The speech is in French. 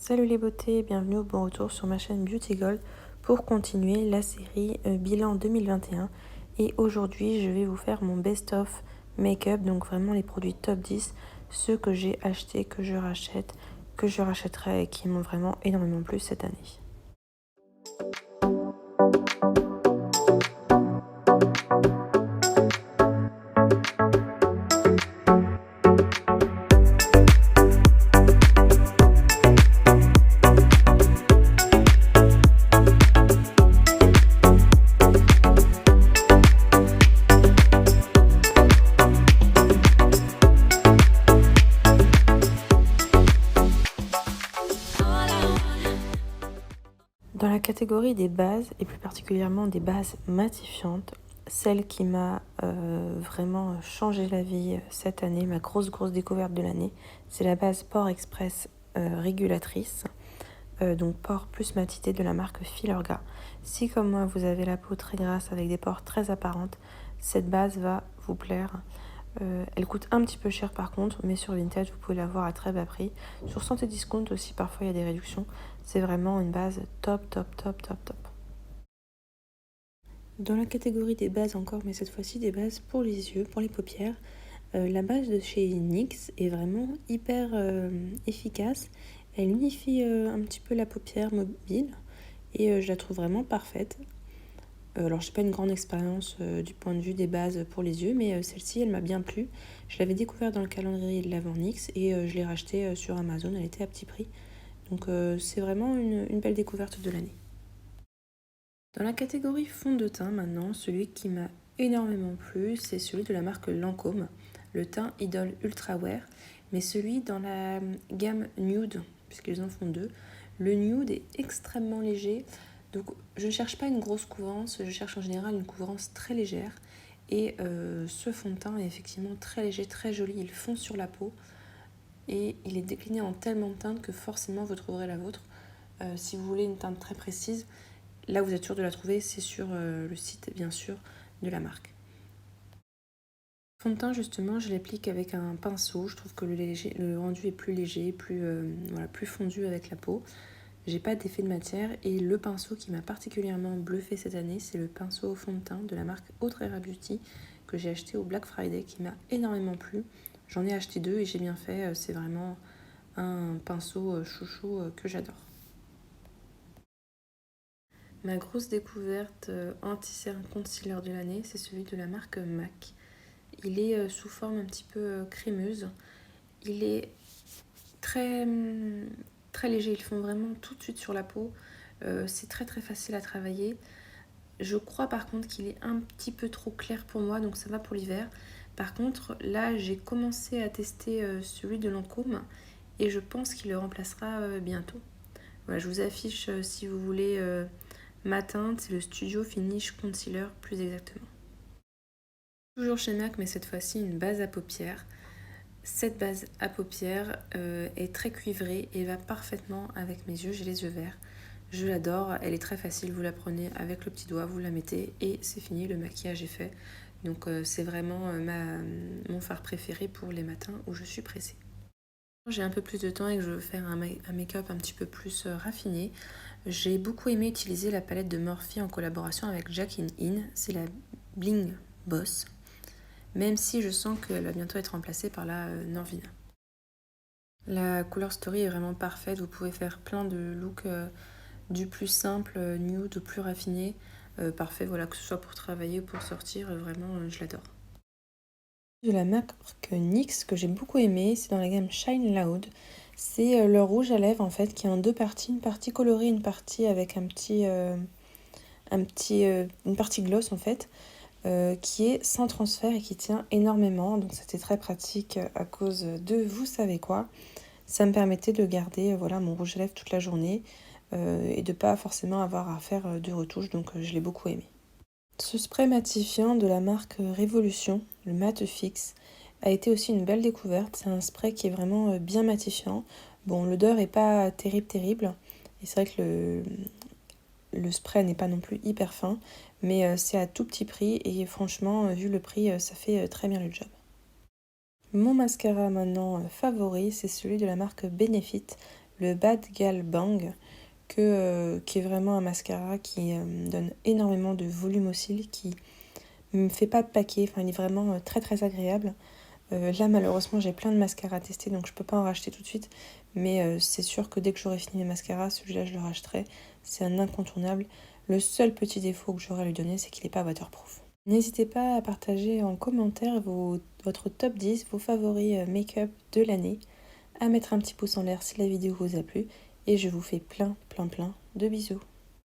Salut les beautés, bienvenue au bon retour sur ma chaîne Beauty Gold pour continuer la série bilan 2021 et aujourd'hui je vais vous faire mon best-of make-up, donc vraiment les produits top 10, ceux que j'ai achetés, que je rachète, que je rachèterai et qui m'ont vraiment énormément plu cette année. Dans la catégorie des bases, et plus particulièrement des bases matifiantes, celle qui m'a vraiment changé la vie cette année, ma grosse découverte de l'année, c'est la base Pore Express régulatrice, donc pore plus matité de la marque Filorga. Si comme moi vous avez la peau très grasse avec des pores très apparentes, cette base va vous plaire. Elle coûte un petit peu cher par contre, mais sur Vinted vous pouvez l'avoir à très bas prix. Sur Santé Discount aussi parfois il y a des réductions. C'est vraiment une base top. Dans la catégorie des bases encore, mais cette fois-ci des bases pour les yeux, pour les paupières, la base de chez NYX est vraiment hyper efficace. Elle unifie un petit peu la paupière mobile et je la trouve vraiment parfaite. Alors, je n'ai pas une grande expérience du point de vue des bases pour les yeux, mais celle-ci, elle m'a bien plu. Je l'avais découverte dans le calendrier de l'Avent NYX et je l'ai rachetée sur Amazon. Elle était à petit prix. Donc, c'est vraiment une belle découverte de l'année. Dans la catégorie fond de teint, maintenant, celui qui m'a énormément plu, c'est celui de la marque Lancôme, le teint Idol Ultra Wear, mais celui dans la gamme Nude, puisqu'ils en font deux. Le Nude est extrêmement léger. Donc je ne cherche pas une grosse couvrance, je cherche en général une couvrance très légère. Et ce fond de teint est effectivement très léger, très joli, il fond sur la peau. Et il est décliné en tellement de teintes que forcément vous trouverez la vôtre. Si vous voulez une teinte très précise, là vous êtes sûr de la trouver, c'est sur le site bien sûr de la marque. Fond de teint justement, je l'applique avec un pinceau, je trouve que le rendu est plus léger, plus fondu avec la peau. J'ai pas d'effet de matière et le pinceau qui m'a particulièrement bluffé cette année, c'est le pinceau fond de teint de la marque Autrera Beauty que j'ai acheté au Black Friday qui m'a énormément plu. J'en ai acheté deux et j'ai bien fait, c'est vraiment un pinceau chouchou que j'adore. Ma grosse découverte anti-cerne concealer de l'année, c'est celui de la marque MAC. Il est sous forme un petit peu crémeuse. Il est très léger, ils font vraiment tout de suite sur la peau. C'est très facile à travailler. Je crois par contre qu'il est un petit peu trop clair pour moi, donc ça va pour l'hiver. Par contre, là j'ai commencé à tester celui de Lancôme et je pense qu'il le remplacera bientôt. Voilà, je vous affiche si vous voulez ma teinte, c'est le Studio Finish Concealer plus exactement. Toujours chez MAC, mais cette fois-ci une base à paupières. Cette base à paupières est très cuivrée et va parfaitement avec mes yeux, j'ai les yeux verts. Je l'adore, elle est très facile, vous la prenez avec le petit doigt, vous la mettez et c'est fini, le maquillage est fait. Donc c'est vraiment mon fard préféré pour les matins où je suis pressée. J'ai un peu plus de temps et que je veux faire un make-up un petit peu plus raffiné. J'ai beaucoup aimé utiliser la palette de Morphe en collaboration avec Jackie In, c'est la Bling Boss. Même si je sens qu'elle va bientôt être remplacée par la Norvina. La couleur story est vraiment parfaite, vous pouvez faire plein de looks du plus simple, nude au plus raffiné. Parfait, voilà, que ce soit pour travailler ou pour sortir, vraiment je l'adore. De la marque NYX que j'ai beaucoup aimé, c'est dans la gamme Shine Loud. C'est leur rouge à lèvres en fait qui est en deux parties, une partie colorée, une partie avec une partie gloss en fait. Qui est sans transfert et qui tient énormément. Donc c'était très pratique à cause de vous savez quoi. Ça me permettait de garder mon rouge à lèvres toute la journée et de pas forcément avoir à faire de retouches. Donc je l'ai beaucoup aimé. Ce spray matifiant de la marque Révolution, le Matte Fix, a été aussi une belle découverte. C'est un spray qui est vraiment bien matifiant. Bon, l'odeur est pas terrible. Et c'est vrai que le spray n'est pas non plus hyper fin, mais c'est à tout petit prix et franchement, vu le prix, ça fait très bien le job. Mon mascara maintenant favori, c'est celui de la marque Benefit, le Bad Gal Bang, qui est vraiment un mascara qui donne énormément de volume aux cils, qui ne me fait pas paquer, enfin il est vraiment très très agréable. Là malheureusement j'ai plein de mascaras à tester donc je peux pas en racheter tout de suite, mais c'est sûr que dès que j'aurai fini mes mascaras, celui-là je le rachèterai, c'est un incontournable. Le seul petit défaut que j'aurais à lui donner, c'est qu'il n'est pas waterproof. N'hésitez pas à partager en commentaire votre top 10, vos favoris make-up de l'année, à mettre un petit pouce en l'air si la vidéo vous a plu, et je vous fais plein de bisous.